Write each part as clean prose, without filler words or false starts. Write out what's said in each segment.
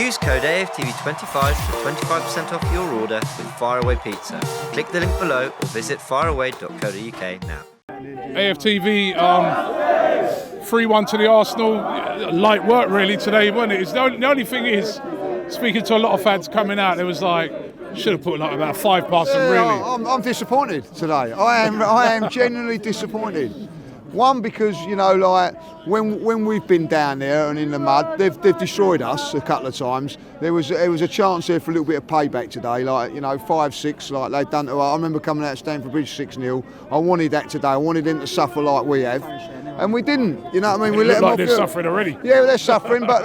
Use code AFTV25 for 25% off your order with Faraway Pizza. Click the link below or visit faraway.co.uk now. AFTV 3-1 to the Arsenal. Light work really today, wasn't it? It's the only thing is, speaking to a lot of fans coming out, it was like, should have put like about 5 past them really. I'm disappointed today. I am genuinely disappointed. One, because like when we've been down there and in the mud, they've destroyed us a couple of times. There was a chance there for a little bit of payback today, like 5-6, like they've done to us. I remember coming out of Stamford Bridge 6-0. I wanted that today. I wanted them to suffer like we have, and we didn't. You know what I mean? We let them like off. They're suffering already. Yeah, they're suffering, but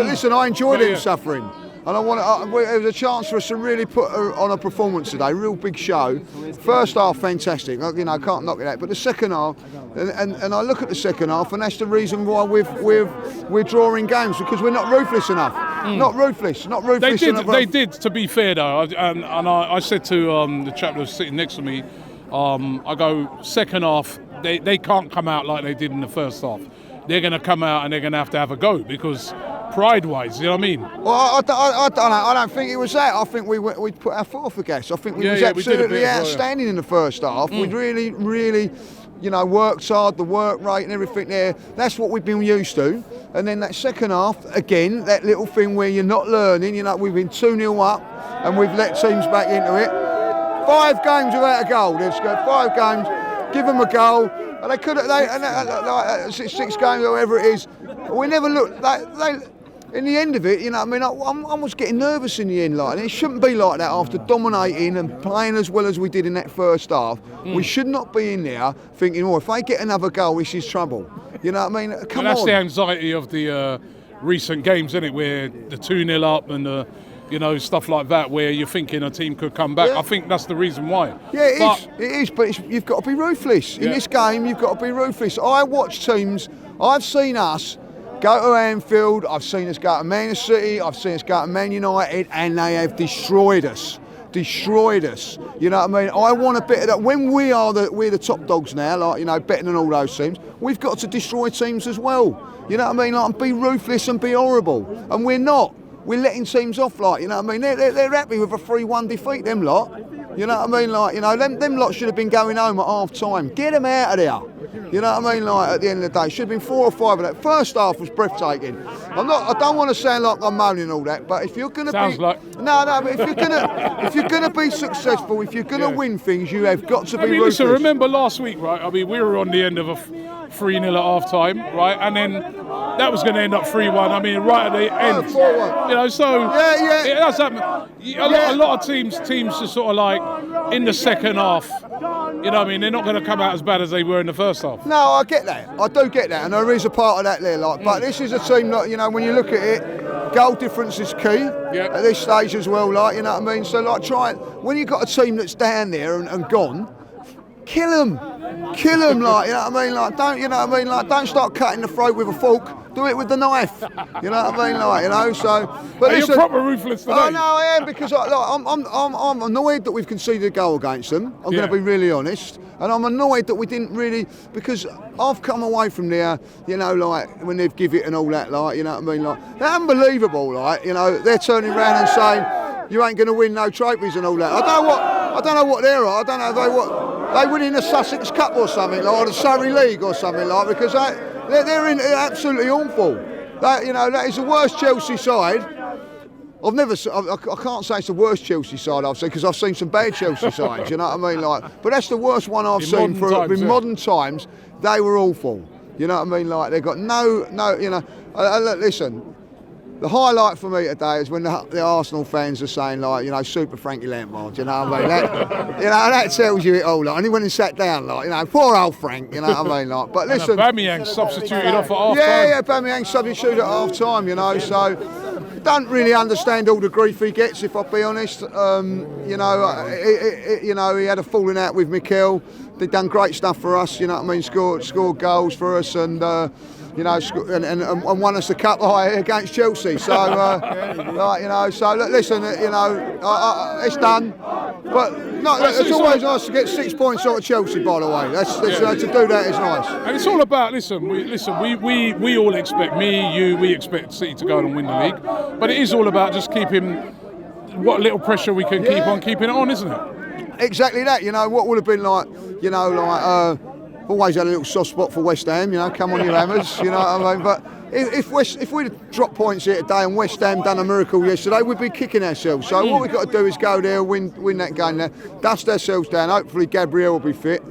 listen, I enjoy them suffering. And it was a chance for us to really put on a performance today, real big show. First half, fantastic, I can't knock it out. But the second half, and I look at the second half, and that's the reason why we're drawing games, because we're not ruthless enough. Not ruthless enough. They did, to be fair though, and I said to the chap that was sitting next to me, I go, second half, they can't come out like they did in the first half. They're going to come out and they're going to have a go, because pride-wise, you know what I mean? Well, I don't know. I don't think it was that. I think we put our foot off the gas. I think we was absolutely outstanding in the first half. We really, worked hard, the work rate and everything there. That's what we've been used to. And then that second half, again, that little thing where you're not learning. We've been 2-0 up and we've let teams back into it. 5 games without a goal. Let's go 5 games. Give them a goal. And they could have, like 6 games or whatever it is. We never looked. In the end of it, I was getting nervous in the end, and it shouldn't be like that after dominating and playing as well as we did in that first half. We should not be in there thinking, if they get another goal, this is trouble. You know what I mean? Come on. That's the anxiety of the recent games, isn't it? Where the 2-0 up and the. Stuff like that, where you're thinking a team could come back. Yeah. I think that's the reason why. Yeah, it is, but you've got to be ruthless. In this game, you've got to be ruthless. I watch teams, I've seen us go to Anfield, I've seen us go to Man City, I've seen us go to Man United, and they have destroyed us. You know what I mean? I want a bit of that. When we're the top dogs now, better than all those teams, we've got to destroy teams as well. You know what I mean? And be ruthless and be horrible. And we're not. We're letting teams off, you know what I mean? They're happy with a 3-1 defeat, them lot. You know what I mean? Them lot should have been going home at half time. Get them out of there. You know what I mean? At the end of the day, should have been 4 or 5 of that. First half was breathtaking. I don't want to sound like I'm moaning and all that, but if you're going to but if you're going to be successful, if you're going to win things, you have got to be ruthless. Listen, remember last week, right? I mean, we were on the end of a 3-0 at half time, right? And then that was going to end up 3-1. I mean, right at the end. 4-1. It does happen. A lot of teams are sort of like in the second half. You know what I mean? They're not going to come out as bad as they were in the first half. No, I get that. I do get that, and there is a part of that there. But this is a team that when you look at it, goal difference is key at this stage as well. You know what I mean? So try it when you've got a team that's down there and gone. Kill them, you know what I mean? Don't start cutting the throat with a fork. Do it with the knife. You know what I mean? So. But you're proper ruthless today. Oh no, I am, because I'm annoyed that we've conceded a goal against them. I'm going to be really honest, and I'm annoyed that we didn't really, because I've come away from there, when they've give it and all that, you know what I mean? They're unbelievable, they're turning around and saying you ain't going to win no trophies and all that. I don't know what they're at. I don't know if they win in the Sussex Cup or something, or the Surrey League or something, because they're absolutely awful. That is the worst Chelsea side. I can't say it's the worst Chelsea side I've seen, because I've seen some bad Chelsea sides. You know what I mean? But that's the worst one I've seen in modern times. They were awful. You know what I mean? They've got no. Look, listen. The highlight for me today is when the Arsenal fans are saying, Super Frankie Lampard, you know what I mean? That tells you it all. And he went and sat down, poor old Frank, you know what I mean? But listen. Aubameyang substituted off at half time. Yeah, Aubameyang substituted at half time, so don't really understand all the grief he gets, if I'll be honest. He had a falling out with Mikel. They've done great stuff for us, you know what I mean? Scored goals for us and won us the cup against Chelsea. So, so look, listen, it's done. But No, it's always nice to get 6 points out of Chelsea, by the way. To do that is nice. And it's all about, we all expect, we expect City to go and win the league. But it is all about just keeping what little pressure we can keep on keeping it on, isn't it? Exactly that. What would have been like, always had a little soft spot for West Ham, come on you Hammers, you know what I mean? But if we'd have dropped points here today and West Ham done a miracle yesterday, we'd be kicking ourselves. So what we've got to do is go there, win that game there, dust ourselves down. Hopefully Gabriel will be fit.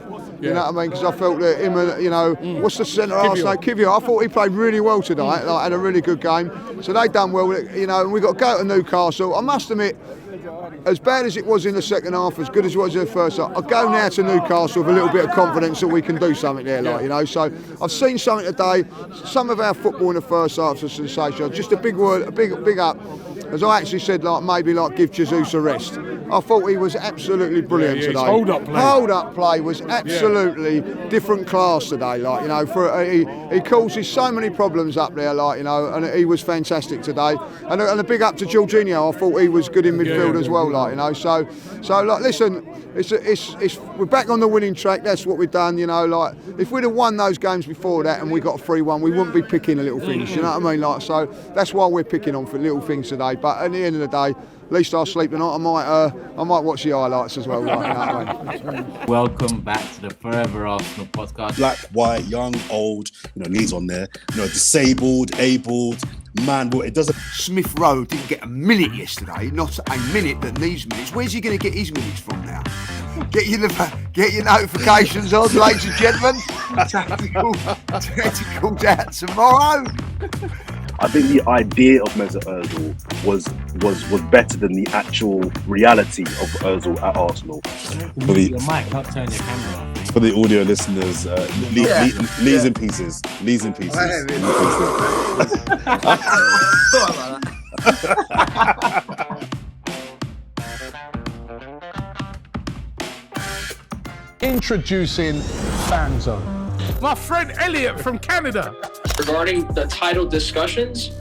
You know what I mean? Because I felt that him and, what's the centre half name? Kivior. I thought he played really well tonight, had a really good game. So they done well, and we've got to go to Newcastle. I must admit, as bad as it was in the second half, as good as it was in the first half, I'll go now to Newcastle with a little bit of confidence that we can do something there, So I've seen something today. Some of our football in the first half was sensational. Just a big word, a big up. As I actually said, maybe give Jesus a rest. I thought he was absolutely brilliant today. Hold up play was absolutely different class today. He causes so many problems up there, and he was fantastic today. And a big up to Jorginho. I thought he was good in midfield as well, So listen, it's we're back on the winning track. That's what we've done, If we'd have won those games before that and we got a 3-1, we wouldn't be picking the little things. You know what I mean? So that's why we're picking on for little things today. But at the end of the day, at least I'll sleep tonight. I might watch the highlights as well. Welcome back to the Forever Arsenal podcast. Black, white, young, old, Lee's on there. Disabled, abled, man. Well, it doesn't. Smith Rowe didn't get a minute yesterday. Not a minute that needs minutes. Where's he going to get his minutes from now? Get your notifications on, ladies and gentlemen. Tactical's out tomorrow. I think the idea of Mesut Ozil was better than the actual reality of Ozil at Arsenal. You might not turn your camera off. For the audio listeners, Lee's in pieces. Lee's in pieces. Introducing FANZONE. My friend Elliot from Canada. Regarding the title discussions,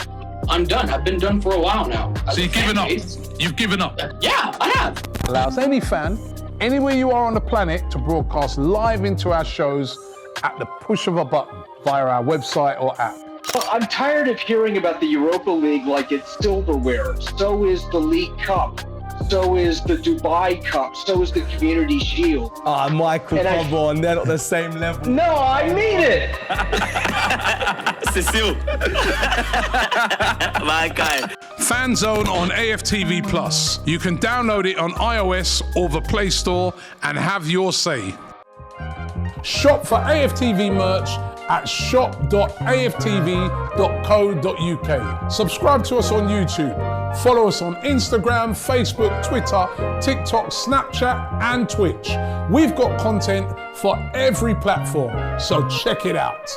I'm done. I've been done for a while now. So you've given up? You've given up? Yeah, I have. Allows any fan, anywhere you are on the planet, to broadcast live into our shows at the push of a button via our website or app. Well, I'm tired of hearing about the Europa League like it's silverware. So is the League Cup. So is the Dubai Cup. So is the Community Shield. Michael, come on. They're not the same level. No, I mean it. Cecile. My guy. FANZONE on AFTV Plus. You can download it on iOS or the Play Store and have your say. Shop for AFTV merch at shop.aftv.co.uk. Subscribe to us on YouTube. Follow us on Instagram, Facebook, Twitter, TikTok, Snapchat, and Twitch. We've got content for every platform, so check it out.